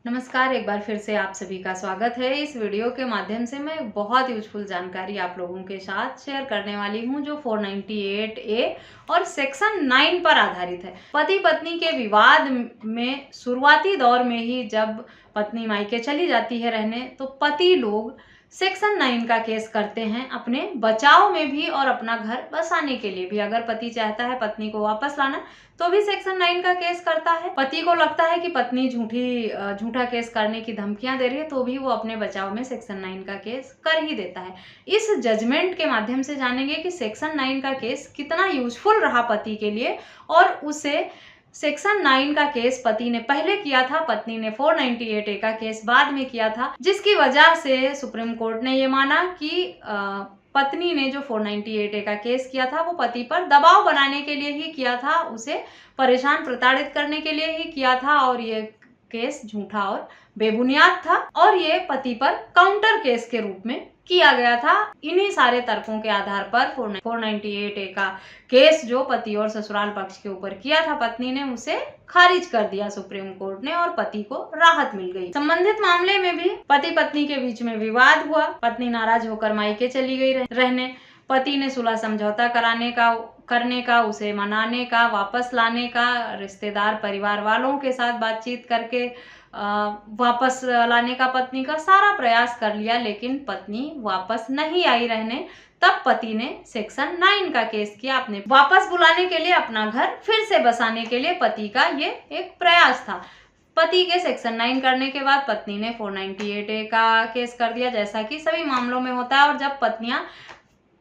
नमस्कार, एक बार फिर से आप सभी का स्वागत है। इस वीडियो के माध्यम से मैं बहुत यूजफुल जानकारी आप लोगों के साथ शेयर करने वाली हूं जो 498 ए और सेक्शन 9 पर आधारित है। पति पत्नी के विवाद में शुरुआती दौर में ही जब पत्नी मायके चली जाती है रहने, तो पति लोग सेक्शन 9 का केस करते हैं अपने बचाव में भी और अपना घर बसाने के लिए भी। अगर पति चाहता है पत्नी को वापस लाना तो भी सेक्शन 9 का केस करता है। पति को लगता है कि पत्नी झूठा केस करने की धमकियां दे रही है तो भी वो अपने बचाव में सेक्शन 9 का केस कर ही देता है। इस जजमेंट के माध्यम से जानेंगे कि सेक्शन 9 का केस कितना यूजफुल रहा पति के लिए, और उसे सेक्शन 9 का केस पति ने पहले किया था, पत्नी ने 498 ए का केस बाद में किया था, जिसकी वजह से सुप्रीम कोर्ट ने ये माना कि पत्नी ने जो 498 ए का केस किया था वो पति पर दबाव बनाने के लिए ही किया था, उसे परेशान प्रताड़ित करने के लिए ही किया था, और ये केस झूठा और बेबुनियाद था और ये पति पर काउंटर केस के रूप में किया गया था। इन्हीं सारे तर्कों के आधार पर 498 ए का केस जो पति और ससुराल पक्ष के ऊपर किया था पत्नी ने, उसे खारिज कर दिया सुप्रीम कोर्ट ने और पति को राहत मिल गई। संबंधित मामले में भी पति पत्नी के बीच में विवाद हुआ। पत्नी नाराज होकर मायके चली गई रहने। पति ने सुलह समझौता करने का, उसे मनाने का, वापस लाने का, रिश्तेदार परिवार वालों के साथ बातचीत करके वापस लाने का पत्नी का सारा प्रयास कर लिया, लेकिन पत्नी वापस नहीं आई रहने। तब पति ने सेक्शन 9 का केस किया अपने वापस बुलाने के लिए, अपना घर फिर से बसाने के लिए पति का ये एक प्रयास था। पति के सेक्शन 9 करने के बाद पत्नी ने 498 ए का केस कर दिया, जैसा कि सभी मामलों में होता है। और जब पत्नियां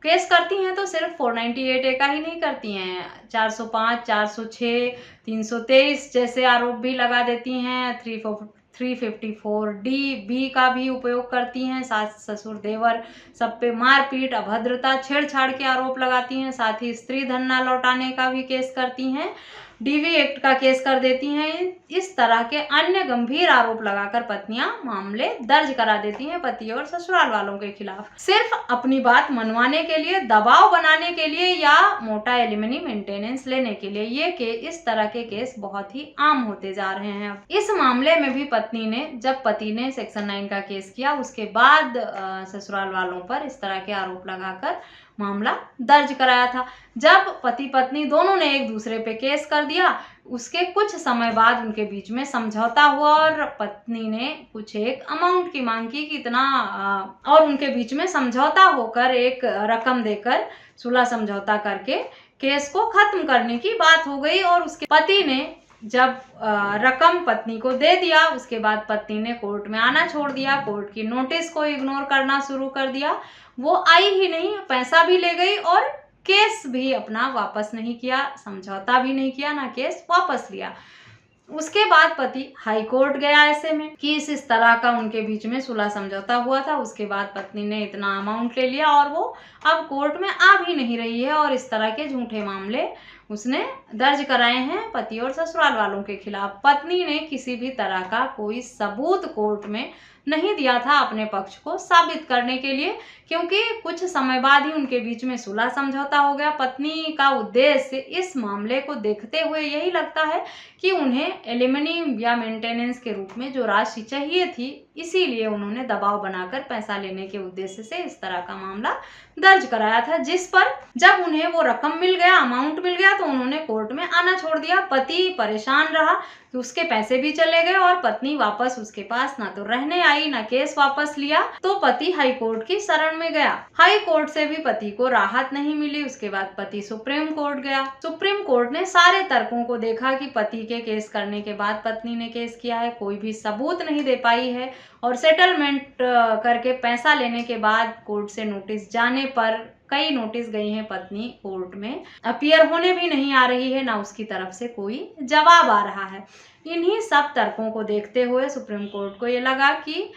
केस करती हैं तो सिर्फ 498 ए का ही नहीं करती हैं, 405, 406, 323 जैसे आरोप भी लगा देती हैं। 354 डी बी का भी उपयोग करती हैं। सास ससुर देवर सब पे मारपीट, अभद्रता, छेड़छाड़ के आरोप लगाती हैं। साथ ही स्त्री धन न लौटाने का भी केस करती हैं, डीवी एक्ट का केस कर देती हैं। इस तरह के अन्य गंभीर आरोप लगाकर पत्नियां मामले दर्ज करा देती हैं पति और ससुराल वालों के खिलाफ, सिर्फ अपनी बात मनवाने के लिए, दबाव बनाने के लिए या मोटा एलिमनी मेंटेनेंस लेने के लिए। ये इस तरह के केस बहुत ही आम होते जा रहे हैं। इस मामले में भी पत्नी ने, जब पति ने सेक्शन 9 का केस किया उसके बाद ससुराल वालों पर इस तरह के आरोप लगाकर मामला दर्ज कराया था। जब पति पत्नी दोनों ने एक दूसरे पे केस कर दिया, उसके कुछ समय बाद उनके बीच में समझौता हुआ और पत्नी ने कुछ एक अमाउंट की मांग की कि इतना, और उनके बीच में समझौता होकर एक रकम देकर सुलह समझौता करके केस को खत्म करने की बात हो गई। और उसके पति ने जब रकम पत्नी को दे दिया, उसके बाद पत्नी ने कोर्ट में आना छोड़ दिया, कोर्ट की नोटिस को इग्नोर करना शुरू कर दिया। वो आई ही नहीं, पैसा भी ले गई और केस भी अपना वापस नहीं किया, समझौता भी नहीं किया, ना केस वापस लिया। उसके बाद पति हाई कोर्ट गया ऐसे में कि इस तरह का उनके बीच में सुलह समझौता हुआ था। उसके बाद पत्नी ने इतना अमाउंट ले लिया और वो अब कोर्ट में आ भी नहीं रही है, और इस तरह के झूठे मामले उसने दर्ज कराए हैं पति और ससुराल वालों के खिलाफ। पत्नी ने किसी भी तरह का कोई सबूत कोर्ट में नहीं दिया था अपने पक्ष को साबित करने के लिए, क्योंकि कुछ समय बाद ही उनके बीच में सुलह समझौता हो गया। पत्नी का उद्देश्य इस मामले को देखते हुए यही लगता है कि उन्हें एलिमनी या मेंटेनेंस के रूप में जो राशि चाहिए थी, इसीलिए उन्होंने दबाव बनाकर पैसा लेने के उद्देश्य से इस तरह का मामला दर्ज कराया था, जिस पर जब उन्हें वो रकम मिल गया, अमाउंट मिल गया, तो उन्होंने कोर्ट में आना छोड़ दिया। पति परेशान रहा कि उसके पैसे भी चले गए और पत्नी वापस उसके पास ना तो रहने आई, ना केस वापस लिया। तो पति हाई कोर्ट की शरण में गया। हाई कोर्ट से भी पति को राहत नहीं मिली। उसके बाद पति सुप्रीम कोर्ट गया। सुप्रीम कोर्ट ने सारे तर्कों को देखा कि पति के केस करने के बाद पत्नी ने केस किया है, कोई भी सबूत नहीं दे पाई है, और सेटलमेंट करके पैसा लेने के बाद कोर्ट से नोटिस जाने पर, कई नोटिस गई हैं पत्नी कोर्ट में, अपीयर होने भी नहीं आ रही है, ना उसकी तरफ से कोई जवाब आ रहा है। इन्हीं सब तर्कों को देखते हुए सुप्रीम कोर्ट को ये लगा कि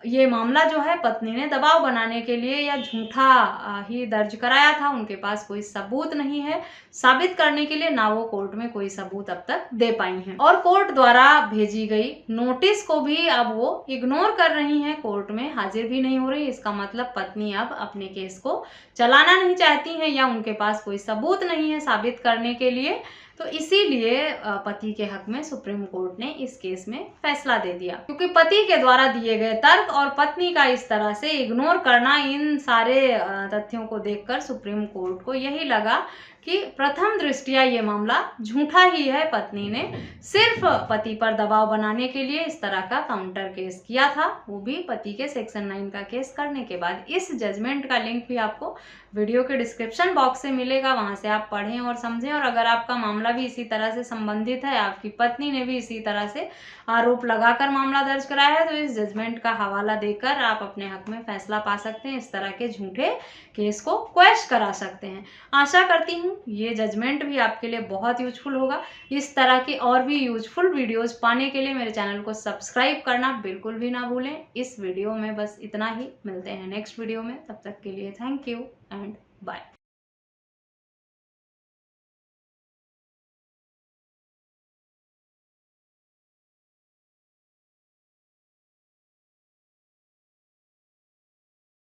ये मामला जो है पत्नी ने दबाव बनाने के लिए या झूठा ही दर्ज कराया था, उनके पास कोई सबूत नहीं है साबित करने के लिए, ना वो कोर्ट में कोई सबूत अब तक दे पाई हैं, और कोर्ट द्वारा भेजी गई नोटिस को भी अब वो इग्नोर कर रही हैं, कोर्ट में हाजिर भी नहीं हो रही। इसका मतलब पत्नी अब अपने केस को चलाना नहीं चाहती हैं या उनके पास कोई सबूत नहीं है साबित करने के लिए। तो इसीलिए पति के हक में सुप्रीम कोर्ट ने इस केस में फैसला दे दिया, क्योंकि पति के द्वारा दिए गए तर्क और पत्नी का इस तरह से इग्नोर करना, इन सारे तथ्यों को देखकर सुप्रीम कोर्ट को यही लगा कि प्रथम दृष्टया ये मामला झूठा ही है। पत्नी ने सिर्फ पति पर दबाव बनाने के लिए इस तरह का काउंटर केस किया था, वो भी पति के सेक्शन 9 का केस करने के बाद। इस जजमेंट का लिंक भी आपको वीडियो के डिस्क्रिप्शन बॉक्स से मिलेगा, वहां से आप पढ़ें और समझें। और अगर आपका मामला भी इसी तरह से संबंधित है, आपकी पत्नी ने भी इसी तरह से आरोप लगाकर मामला दर्ज कराया है, तो इस जजमेंट का हवाला देकर आप अपने हक में फैसला पा सकते हैं, इस तरह के झूठे केस को क्वैश करा सकते हैं। आशा करती हूँ ये जजमेंट भी आपके लिए बहुत यूजफुल होगा। इस तरह के और भी यूजफुल वीडियोस पाने के लिए मेरे चैनल को सब्सक्राइब करना बिल्कुल भी ना भूलें। इस वीडियो में बस इतना ही, मिलते हैं नेक्स्ट वीडियो में, तब तक के लिए थैंक यू एंड बाय।